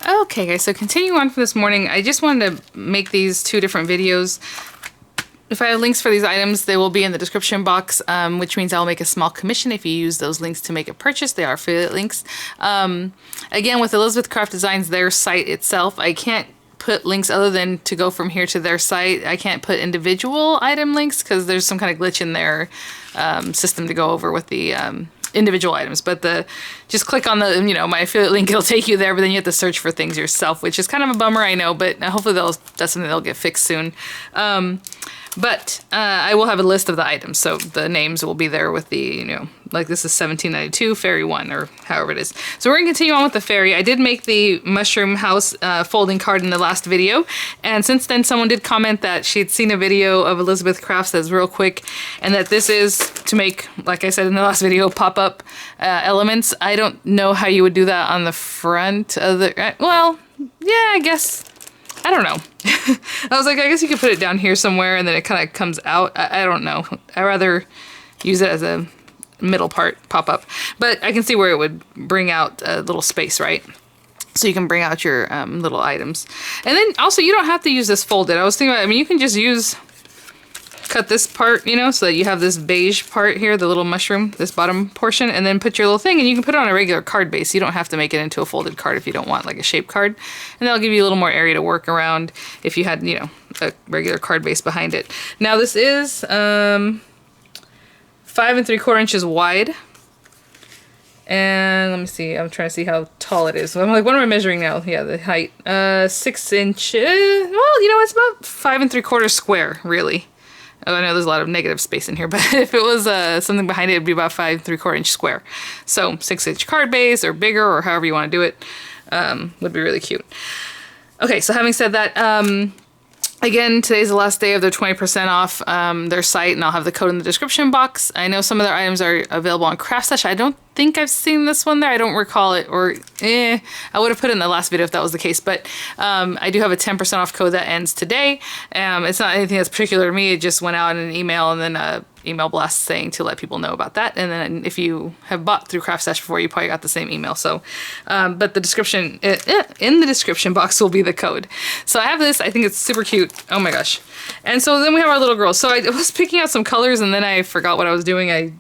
Okay guys, so continuing on from this morning, I just wanted to make these two different videos. If I have links for these items, they will be in the description box, which means I'll make a small commission if you use those links to make a purchase. They are affiliate links. Again, with Elizabeth Craft Designs, their site itself, I can't put links other than to go from here to their site. I can't put individual item links because there's some kind of glitch in their system to go over with the individual items, but just click on the, my affiliate link, it'll take you there, but then you have to search for things yourself, which is kind of a bummer, I know, but hopefully that's something they'll get fixed soon. But I will have a list of the items, so the names will be there with the, like this is 1792 Fairy 1, or however it is. So we're going to continue on with the fairy. I did make the mushroom house folding card in the last video, and since then someone did comment that she'd seen a video of Elizabeth Crafts that's real quick, and that this is to make, like I said in the last video, pop-up elements. I don't know how you would do that on the front of the, well, yeah, I guess. I don't know. I was like, I guess you could put it down here somewhere and then it kind of comes out. I don't know. I'd rather use it as a middle part pop-up. But I can see where it would bring out a little space, right? So you can bring out your little items. And then also, you don't have to use this folded. I was thinking about, you can just cut this part, so that you have this beige part here, the little mushroom, this bottom portion, and then put your little thing, and you can put it on a regular card base. You don't have to make it into a folded card if you don't want like a shape card. And that'll give you a little more area to work around if you had, a regular card base behind it. Now this is 5 3/4 inches wide. And let me see, I'm trying to see how tall it is. So I'm like, what am I measuring now? Yeah, the height, 6 inches. Well, it's about 5 3/4 square, really. Oh, I know there's a lot of negative space in here, but if it was something behind it, it'd be about 5 3/4 inch square. So 6-inch card base or bigger, or however you want to do it, would be really cute. Okay, so having said that, again, today's the last day of their 20% off their site, and I'll have the code in the description box. I know some of their items are available on CraftStash. I don't think I've seen this one there. I don't recall it, or I would have put it in the last video if that was the case. But I do have a 10% off code that ends today. It's not anything that's particular to me. It just went out in an email and then email blast saying to let people know about that. And then if you have bought through CraftStash before, you probably got the same email. So, but the description, in the description box will be the code. So I have this, I think it's super cute. Oh my gosh. And so then we have our little girl. So I was picking out some colors and then I forgot what I was doing. I,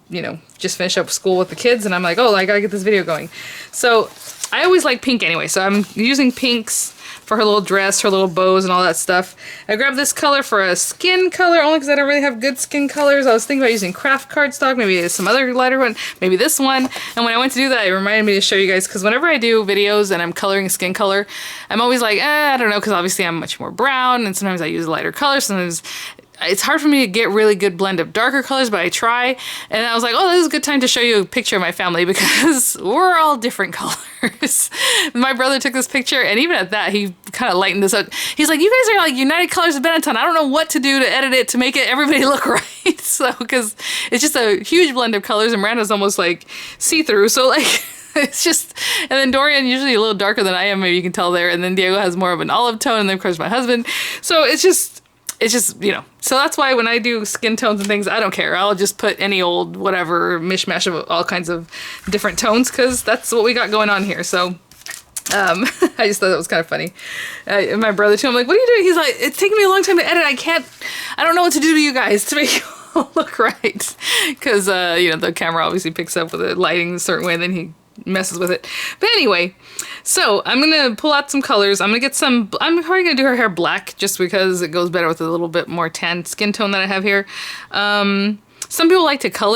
just finished up school with the kids and I'm like, oh, I gotta get this video going. So I always like pink anyway. So I'm using pinks for her little dress, her little bows and all that stuff. I grabbed this color for a skin color only because I don't really have good skin colors. I was thinking about using craft cardstock, maybe some other lighter one, maybe this one. And when I went to do that, it reminded me to show you guys, because whenever I do videos and I'm coloring skin color, I'm always like, I don't know, because obviously I'm much more brown and sometimes I use lighter colors. Sometimes it's hard for me to get really good blend of darker colors, but I try. And I was like, oh, this is a good time to show you a picture of my family because we're all different colors. My brother took this picture, and even at that, he kind of lightened this up. He's like, you guys are like United Colors of Benetton. I don't know what to do to edit it to make it everybody look right. So, because it's just a huge blend of colors, and Miranda's almost like see-through. So like, it's just, and then Dorian usually a little darker than I am, maybe you can tell there. And then Diego has more of an olive tone, and then of course my husband. So it's just, so that's why when I do skin tones and things, I don't care. I'll just put any old whatever mishmash of all kinds of different tones because that's what we got going on here. So I just thought that was kind of funny. And my brother too, I'm like, what are you doing? He's like, it's taking me a long time to edit. I don't know what to do to you guys to make you all look right. Because, the camera obviously picks up with the lighting a certain way and then he messes with it. But anyway, so I'm gonna pull out some colors. I'm probably gonna do her hair black just because it goes better with a little bit more tan skin tone that I have here. Some people like to cut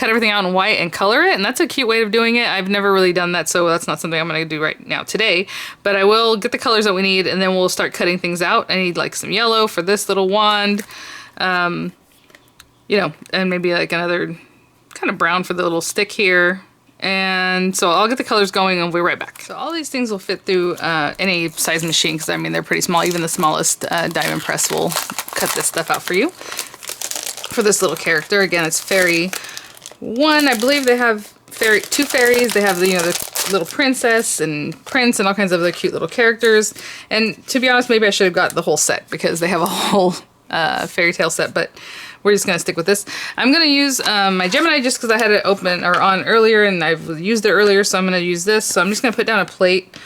everything out in white and color it, and that's a cute way of doing it. I've never really done that, so that's not something I'm gonna do right now today. But I will get the colors that we need, and then we'll start cutting things out. I need like some yellow for this little wand, and maybe like another kind of brown for the little stick here. And so I'll get the colors going and we'll be right back. So all these things will fit through any size machine because they're pretty small. Even the smallest diamond press will cut this stuff out for you. For this little character, again, it's Fairy 1. I believe they have two fairies. They have the little princess and prince and all kinds of other cute little characters. And to be honest, maybe I should have got the whole set because they have a whole fairy tale set, but we're just gonna stick with this. I'm gonna use my Gemini just because I had it open or on earlier and I've used it earlier, so I'm gonna use this. So I'm just gonna put down a plate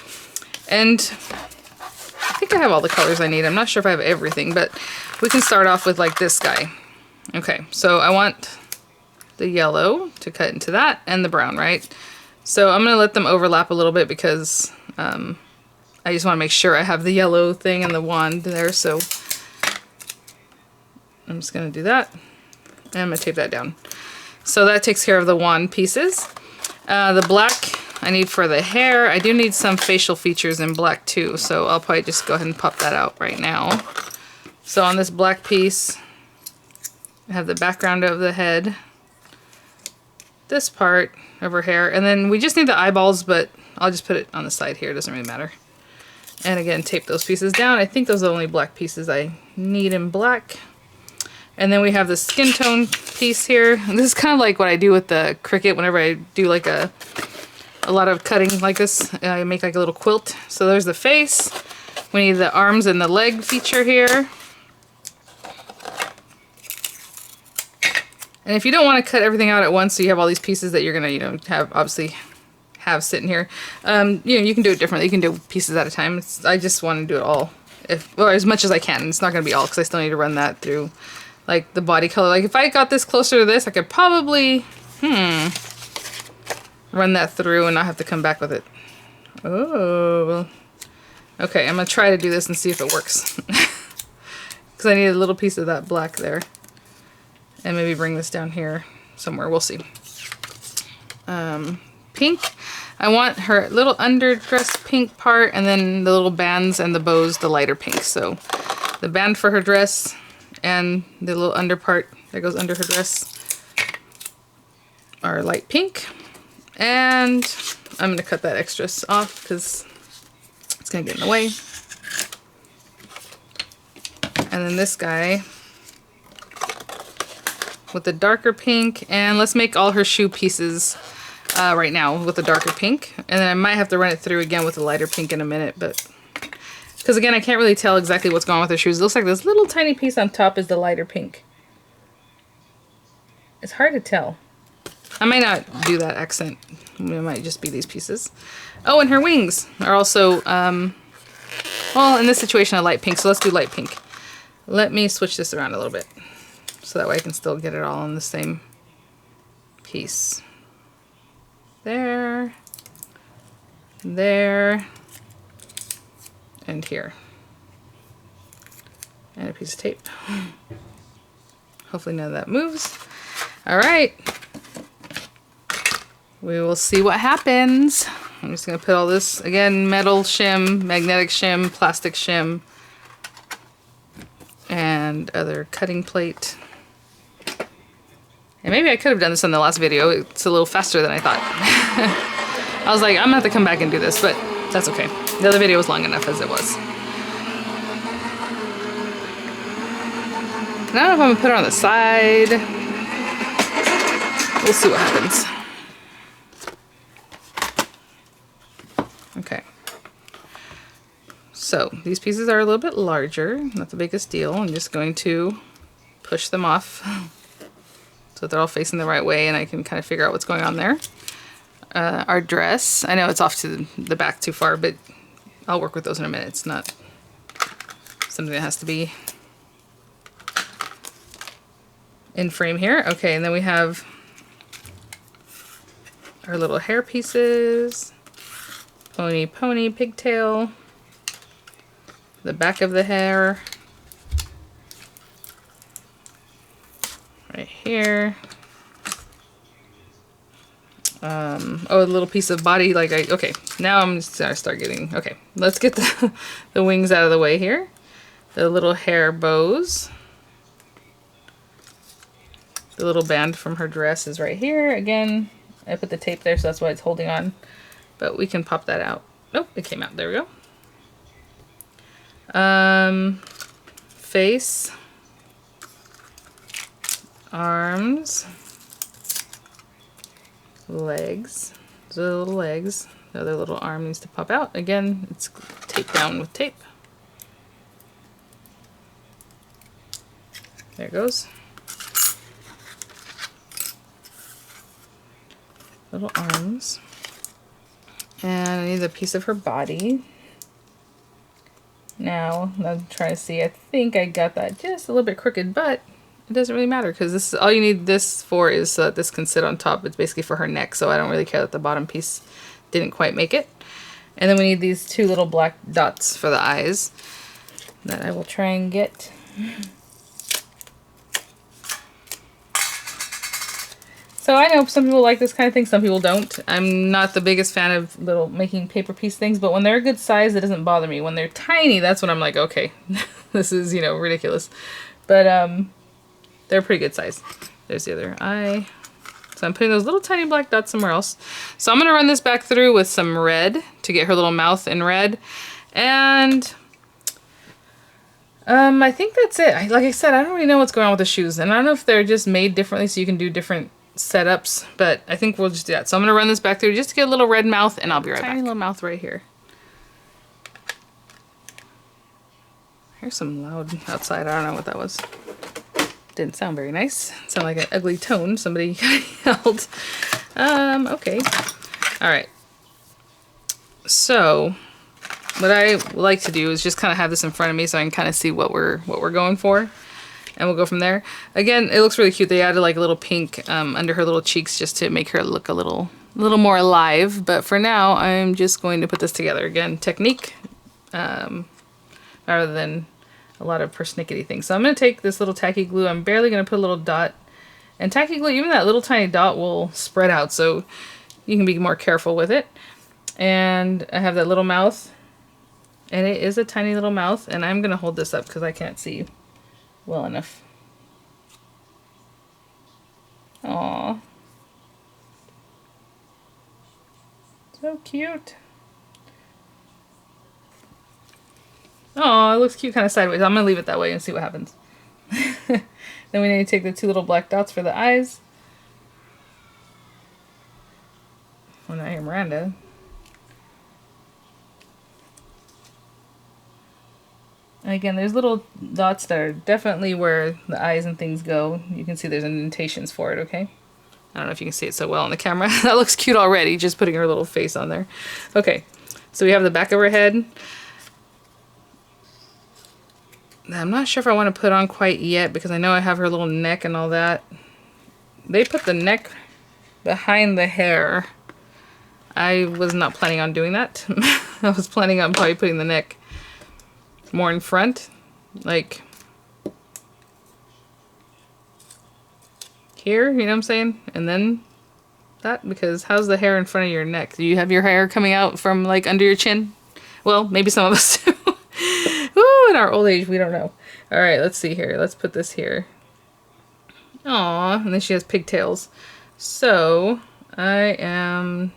And I think I have all the colors I need. I'm not sure if I have everything, but we can start off with like this guy. Okay, so I want the yellow to cut into that and the brown, right? So I'm gonna let them overlap a little bit because I just want to make sure I have the yellow thing and the wand there. So I'm just gonna do that. And I'm gonna tape that down. So that takes care of the wand pieces. The black I need for the hair. I do need some facial features in black too, so I'll probably just go ahead and pop that out right now. So on this black piece, I have the background of the head, this part of her hair, and then we just need the eyeballs, but I'll just put it on the side here. It doesn't really matter. And again, tape those pieces down. I think those are the only black pieces I need in black. And then we have the skin tone piece here. And this is kind of like what I do with the Cricut whenever I do like a lot of cutting like this. I make like a little quilt. So there's the face. We need the arms and the leg feature here. And if you don't want to cut everything out at once, so you have all these pieces that you're gonna, have sitting here, you can do it differently. You can do pieces at a time. I just want to do it all, as much as I can. It's not gonna be all because I still need to run that through, like the body color. Like if I got this closer to this, I could probably, run that through and not have to come back with it. Oh, okay. I'm gonna try to do this and see if it works, because I need a little piece of that black there. And maybe bring this down here somewhere. We'll see. Pink. I want her little underdress pink part, and then the little bands and the bows, the lighter pink. So the band for her dress and the little under part that goes under her dress are light pink. And I'm going to cut that extras off because it's going to get in the way. And then this guy with the darker pink, and let's make all her shoe pieces right now with the darker pink, and then I might have to run it through again with the lighter pink in a minute, but because again I can't really tell exactly what's going on with her shoes. It looks like this little tiny piece on top is the lighter pink. It's hard to tell. I might not do that accent. It might just be these pieces. Oh, and her wings are also well, in this situation a light pink, so let's do light pink. Let me switch this around a little bit, so that way I can still get it all on the same piece. There, there, and here. And a piece of tape. Hopefully none of that moves. All right. We will see what happens. I'm just gonna put all this, again, metal shim, magnetic shim, plastic shim, and other cutting plate. And maybe I could have done this in the last video. It's a little faster than I thought. I was like, I'm gonna have to come back and do this, but that's okay. The other video was long enough as it was. And I don't know if I'm gonna put it on the side. We'll see what happens. Okay. So these pieces are a little bit larger, not the biggest deal. I'm just going to push them off so they're all facing the right way and I can kind of figure out what's going on there. Our dress, I know it's off to the back too far, but I'll work with those in a minute. It's not something that has to be in frame here. Okay, and then we have our little hair pieces, pony, pigtail, the back of the hair, right here. Oh, a little piece of body, like okay, now I'm just gonna start getting, okay, let's get the wings out of the way here. The little hair bows. The little band from her dress is right here. Again, I put the tape there, so that's why it's holding on. But we can pop that out. Oh, it came out. There we go. Face. Arms. Legs. The little legs. The other little arm needs to pop out. Again, it's taped down with tape. There it goes. Little arms. And I need a piece of her body. Now, I'm trying to see. I think I got that just a little bit crooked, but it doesn't really matter because this is all you need this for is so that this can sit on top. It's basically for her neck, so I don't really care that the bottom piece didn't quite make it. And then we need these two little black dots for the eyes that I will try and get. So I know some people like this kind of thing, some people don't. I'm not the biggest fan of little making paper piece things, but when they're a good size, it doesn't bother me. When they're tiny, that's when I'm like, okay, this is, you know, ridiculous. But they're a pretty good size. There's the other eye. So I'm putting those little tiny black dots somewhere else. So I'm going to run this back through with some red to get her little mouth in red. And I think that's it. Like I said, I don't really know what's going on with the shoes. And I don't know if they're just made differently so you can do different setups. But I think we'll just do that. So I'm going to run this back through just to get a little red mouth. And I'll be right back. Tiny little mouth right here. Here's some loud outside. I don't know what that was. Didn't sound very nice. Sound like an ugly tone somebody yelled. Okay. Alright. So, what I like to do is just kind of have this in front of me so I can kind of see what we're going for. And we'll go from there. Again, it looks really cute. They added like a little pink under her little cheeks just to make her look a little more alive. But for now, I'm just going to put this together. Again, technique rather than a lot of persnickety things. So I'm going to take this little tacky glue. I'm barely going to put a little dot. And tacky glue, even that little tiny dot will spread out, so you can be more careful with it. And I have that little mouth. And it is a tiny little mouth. And I'm going to hold this up because I can't see well enough. Aww. So cute. Oh, it looks cute kind of sideways. I'm going to leave it that way and see what happens. Then we need to take the two little black dots for the eyes. Well, now I hear Miranda. And again, there's little dots that are definitely where the eyes and things go. You can see there's indentations for it, okay? I don't know if you can see it so well on the camera. That looks cute already, just putting her little face on there. Okay, so we have the back of her head. I'm not sure if I want to put on quite yet because I know I have her little neck and all that. They put the neck behind the hair. I was not planning on doing that. I was planning on probably putting the neck more in front, like here, you know what I'm saying? And then that, because how's the hair in front of your neck? Do you have your hair coming out from like under your chin? Well, maybe some of us do. Ooh, in our old age, we don't know. Alright, let's see here. Let's put this here. Aww, and then she has pigtails. So, I am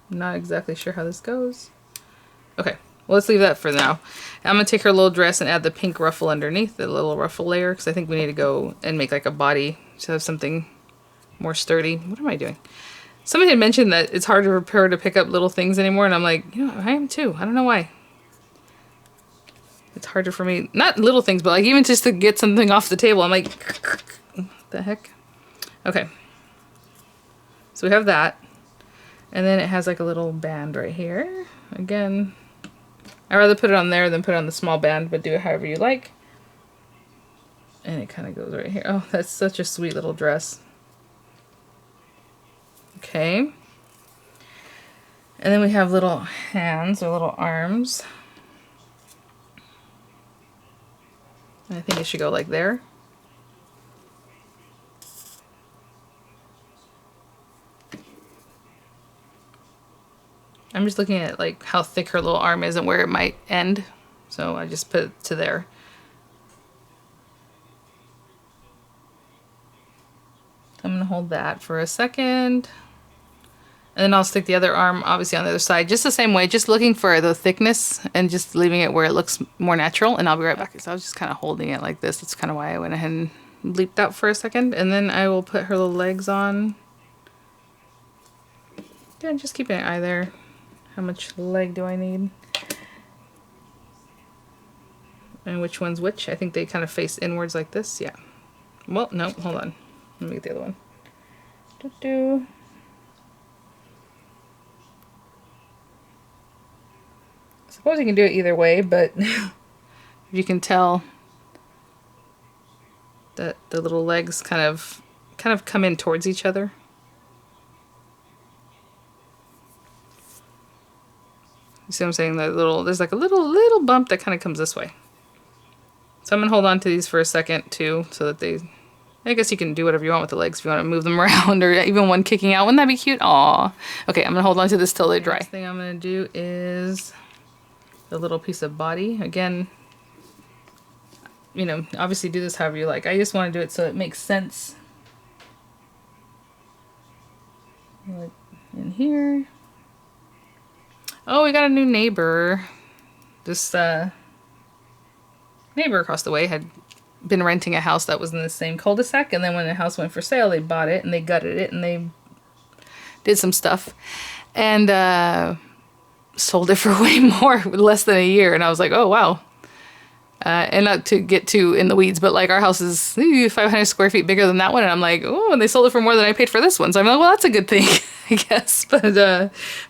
not exactly sure how this goes. Okay, well, let's leave that for now. I'm going to take her little dress and add the pink ruffle underneath, the little ruffle layer, because I think we need to go and make like a body to have something more sturdy. What am I doing? Somebody had mentioned that it's hard for her to pick up little things anymore, and I'm like, you know, I am too. I don't know why. It's harder for me, not little things, but like even just to get something off the table, I'm like, what the heck? Okay. So we have that. And then it has like a little band right here. Again, I'd rather put it on there than put it on the small band, but do it however you like. And it kind of goes right here. Oh, that's such a sweet little dress. Okay. And then we have little hands or little arms. I think it should go like there. I'm just looking at like how thick her little arm is and where it might end. So I just put it to there. I'm gonna hold that for a second. And then I'll stick the other arm obviously on the other side, just the same way, just looking for the thickness and just leaving it where it looks more natural, and I'll be right back. So I was just kind of holding it like this. That's kind of why I went ahead and bleeped out for a second. And then I will put her little legs on. Yeah, just keep an eye there. How much leg do I need? And which one's which? I think they kind of face inwards like this. Yeah. Well, no, hold on. Let me get the other one. suppose you can do it either way, but you can tell that the little legs kind of come in towards each other. You see what I'm saying? There's like a little bump that kind of comes this way. So I'm gonna hold on to these for a second too, so that I guess you can do whatever you want with the legs if you want to move them around, or even one kicking out. Wouldn't that be cute? Aw. Okay, I'm gonna hold on to this till they dry. Next thing I'm gonna do is the little piece of body. Again, you know, obviously do this however you like. I just want to do it so it makes sense. Like in here. Oh, we got a new neighbor. This neighbor across the way had been renting a house that was in the same cul-de-sac, and then when the house went for sale, they bought it and they gutted it and they did some stuff and sold it for way more, less than a year. And I was like, oh wow. And not to get too in the weeds, but like our house is 500 square feet bigger than that one, and I'm like, oh, and they sold it for more than I paid for this one. So I'm like, well, that's a good thing, I guess. But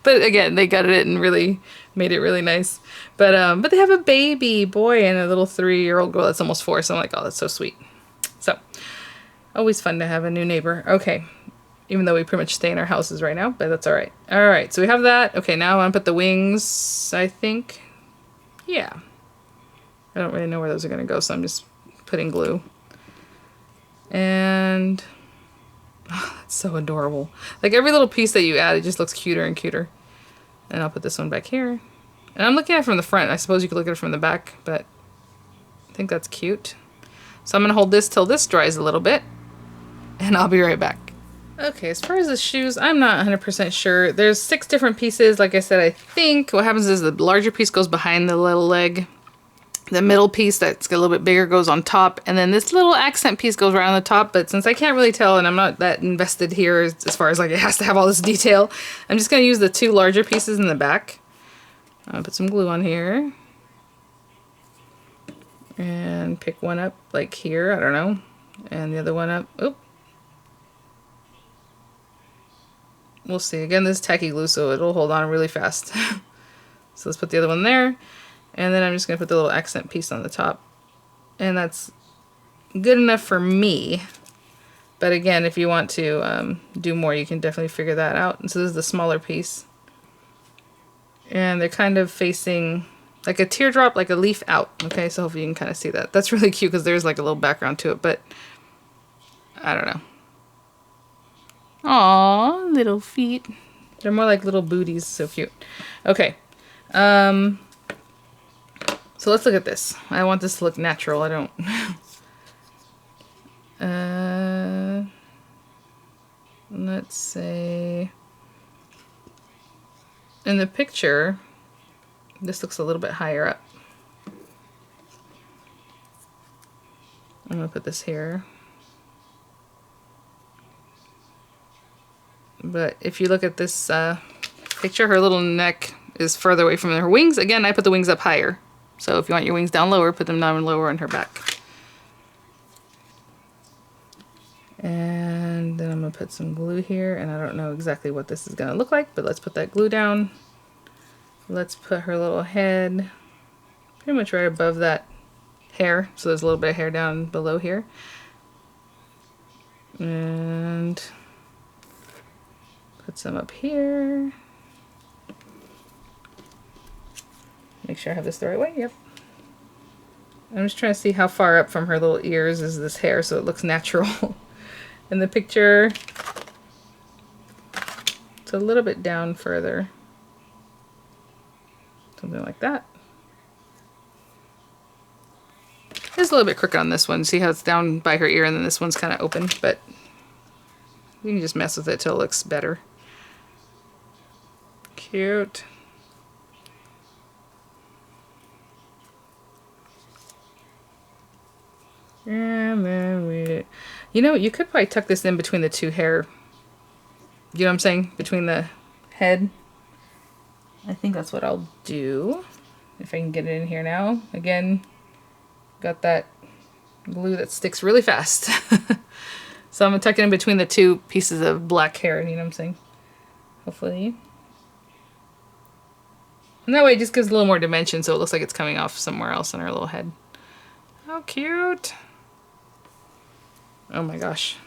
again, they gutted it and really made it really nice. But they have a baby boy and a little 3-year-old girl that's almost 4. So I'm like, oh, that's so sweet. So always fun to have a new neighbor. Okay, even though we pretty much stay in our houses right now, but that's all right. All right, so we have that. Okay, now I want to put the wings. I think, yeah. I don't really know where those are going to go, so I'm just putting glue. And oh, it's so adorable. Like every little piece that you add, it just looks cuter and cuter. And I'll put this one back here. And I'm looking at it from the front. I suppose you could look at it from the back, but I think that's cute. So I'm going to hold this till this dries a little bit, and I'll be right back. Okay, as far as the shoes, I'm not 100% sure. There's 6 different pieces. Like I said, I think what happens is the larger piece goes behind the little leg. The middle piece that's a little bit bigger goes on top, and then this little accent piece goes right on the top. But since I can't really tell and I'm not that invested here as far as like it has to have all this detail, I'm just going to use the 2 larger pieces in the back. I'll put some glue on here and pick one up like here, I don't know, and the other one up. Oop. We'll see. Again, this is tacky glue, so it'll hold on really fast. So let's put the other one there. And then I'm just going to put the little accent piece on the top. And that's good enough for me. But again, if you want to do more, you can definitely figure that out. And so this is the smaller piece. And they're kind of facing like a teardrop, like a leaf out. Okay, so hopefully you can kind of see that. That's really cute because there's like a little background to it, but I don't know. Aw, little feet. They're more like little booties. So cute. Okay. So let's look at this. I want this to look natural. I don't... let's say... In the picture, this looks a little bit higher up. I'm going to put this here. But if you look at this picture, her little neck is further away from her wings. Again, I put the wings up higher. So if you want your wings down lower, put them down lower on her back. And then I'm going to put some glue here. And I don't know exactly what this is going to look like, but let's put that glue down. Let's put her little head pretty much right above that hair. So there's a little bit of hair down below here. And put some up here. Make sure I have this the right way. Yep. I'm just trying to see how far up from her little ears is this hair so it looks natural. In the picture, it's a little bit down further. Something like that. It's a little bit crooked on this one. See how it's down by her ear and then this one's kind of open, but you can just mess with it till it looks better. Cute. And then you know, you could probably tuck this in between the 2 hair. You know what I'm saying? Between the head. I think that's what I'll do. If I can get it in here now. Again, got that glue that sticks really fast. So I'm going to tuck it in between the 2 pieces of black hair. You know what I'm saying? Hopefully. And that way it just gives a little more dimension so it looks like it's coming off somewhere else on her little head. How cute. Oh my gosh.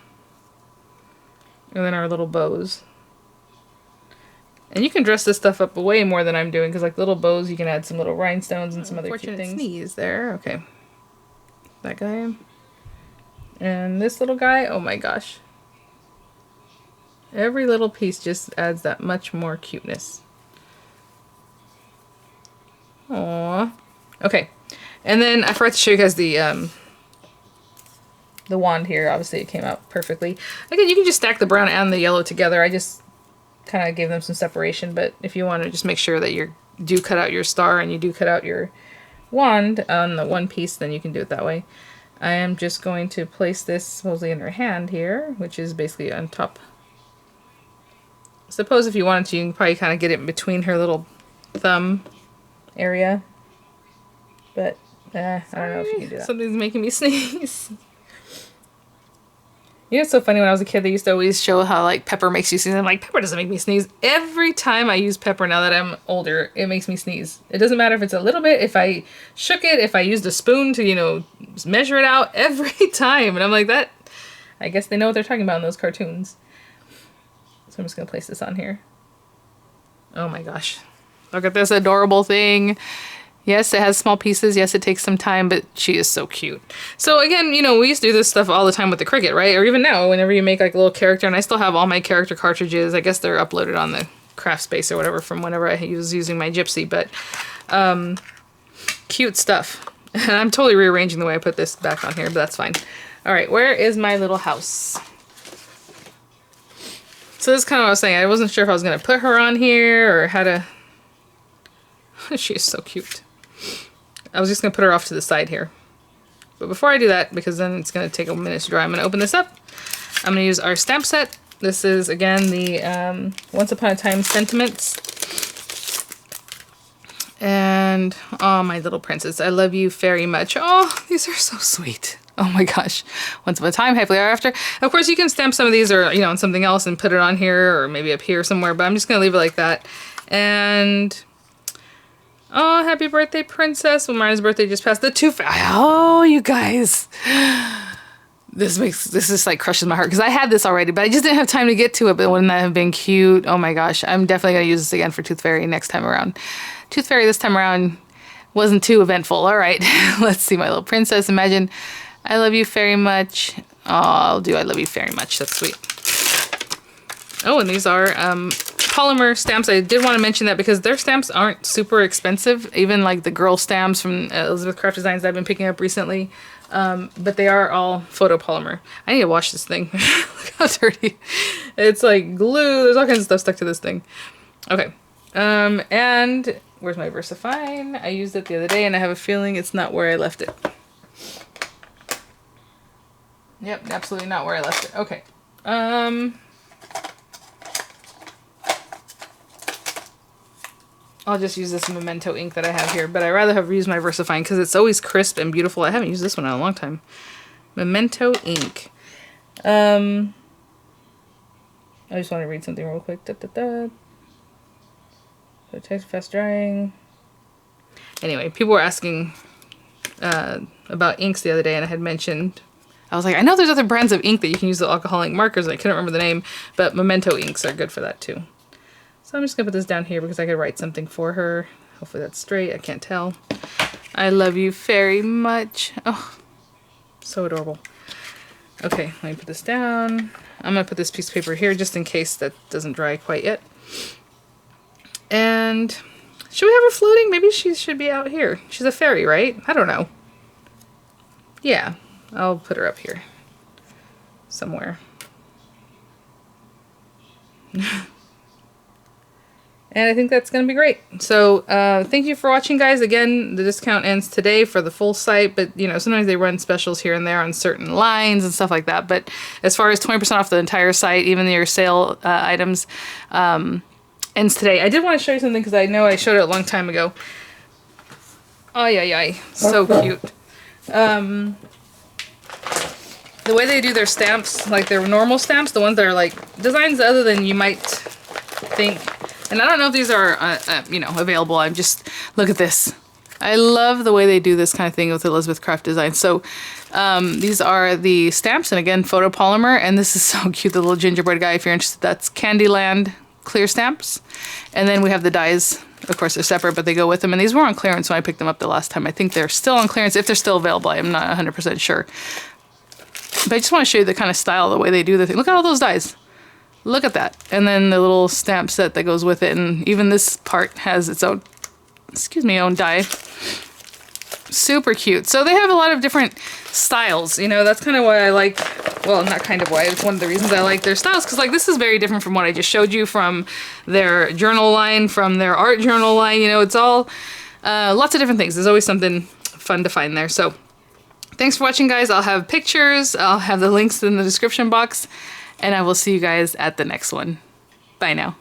And then our little bows. And you can dress this stuff up way more than I'm doing, because like little bows, you can add some little rhinestones and some other cute things. Sneeze there. Okay. That guy. And this little guy. Oh my gosh. Every little piece just adds that much more cuteness. Aww. Okay. And then I forgot to show you guys the wand here. Obviously it came out perfectly. Again, you can just stack the brown and the yellow together. I just kind of gave them some separation, but if you want to just make sure that you do cut out your star and you do cut out your wand on the one piece, then you can do it that way. I am just going to place this supposedly in her hand here, which is basically on top. Suppose if you wanted to, you can probably kind of get it in between her little thumb area, but I don't know if you can do that. Something's making me sneeze. You know, it's so funny, when I was a kid, they used to always show how, like, pepper makes you sneeze. I'm like, pepper doesn't make me sneeze. Every time I use pepper now that I'm older, it makes me sneeze. It doesn't matter if it's a little bit, if I shook it, if I used a spoon to, you know, measure it out, every time. And I'm like, that, I guess they know what they're talking about in those cartoons. So I'm just going to place this on here. Oh my gosh. Look at this adorable thing. Yes, it has small pieces. Yes, it takes some time, but she is so cute. So again, you know, we used to do this stuff all the time with the Cricut, right? Or even now, whenever you make like a little character, and I still have all my character cartridges. I guess they're uploaded on the CraftSpace or whatever from whenever I was using my Gypsy, but cute stuff. And I'm totally rearranging the way I put this back on here, but that's fine. All right, where is my little house? So this is kind of what I was saying. I wasn't sure if I was going to put her on here or how to... She is so cute. I was just going to put her off to the side here. But before I do that, because then it's going to take a minute to dry, I'm going to open this up. I'm going to use our stamp set. This is, again, the Once Upon a Time Sentiments. And, oh, my little princess, I love you very much. Oh, these are so sweet. Oh my gosh. Once Upon a Time, Happily Ever After. Of course, you can stamp some of these or, you know, on something else and put it on here or maybe up here somewhere, but I'm just going to leave it like that. And... oh, happy birthday, princess. Well, Mariah's birthday just passed. The Tooth Fairy. Oh, you guys. This just like crushes my heart because I had this already, but I just didn't have time to get to it. But wouldn't that have been cute? Oh my gosh. I'm definitely going to use this again for Tooth Fairy next time around. Tooth Fairy this time around wasn't too eventful. All right. Let's see my little princess. Imagine, I love you very much. Oh, I'll do I love you very much. That's sweet. Oh, and these are polymer stamps. I did want to mention that because their stamps aren't super expensive, even like the girl stamps from Elizabeth Craft Designs that I've been picking up recently, but they are all photopolymer. I need to wash this thing. Look how dirty. It's like glue. There's all kinds of stuff stuck to this thing. Okay, and where's my VersaFine? I used it the other day and I have a feeling it's not where I left it. Yep, absolutely not where I left it. Okay. I'll just use this Memento ink that I have here, but I'd rather have used my VersaFine because it's always crisp and beautiful. I haven't used this one in a long time. Memento ink. I just want to read something real quick. Text fast drying. Anyway, people were asking about inks the other day, and I had mentioned, I was like, I know there's other brands of ink that you can use the alcoholic markers, and I couldn't remember the name, but Memento inks are good for that too. So I'm just going to put this down here because I could write something for her. Hopefully that's straight. I can't tell. I love you very much. Oh, so adorable. Okay, let me put this down. I'm going to put this piece of paper here just in case that doesn't dry quite yet. And should we have her floating? Maybe she should be out here. She's a fairy, right? I don't know. Yeah, I'll put her up here somewhere. And I think that's going to be great. So thank you for watching, guys. Again, the discount ends today for the full site, but you know, sometimes they run specials here and there on certain lines and stuff like that. But as far as 20% off the entire site, even your sale items, ends today. I did want to show you something because I know I showed it a long time ago. Oh, yeah, so cute. The way they do their stamps, like their normal stamps, the ones that are like designs other than you might think. And I don't know if these are, you know, available. I'm just, look at this. I love the way they do this kind of thing with Elizabeth Craft Design. So these are the stamps, and again, photopolymer, and this is so cute, the little gingerbread guy, if you're interested. That's Candyland clear stamps. And then we have the dies. Of course, they're separate, but they go with them. And these were on clearance when I picked them up the last time. I think they're still on clearance, if they're still available. I'm not 100% sure. But I just want to show you the kind of style, the way they do the thing. Look at all those dies. Look at that. And then the little stamp set that goes with it. And even this part has its own, excuse me, own die. Super cute. So they have a lot of different styles. You know, that's kind of why I like, well, not kind of why, it's one of the reasons I like their styles. Because, like, this is very different from what I just showed you, from their journal line, from their art journal line. You know, it's all lots of different things. There's always something fun to find there. So thanks for watching, guys. I'll have pictures. I'll have the links in the description box. And I will see you guys at the next one. Bye now.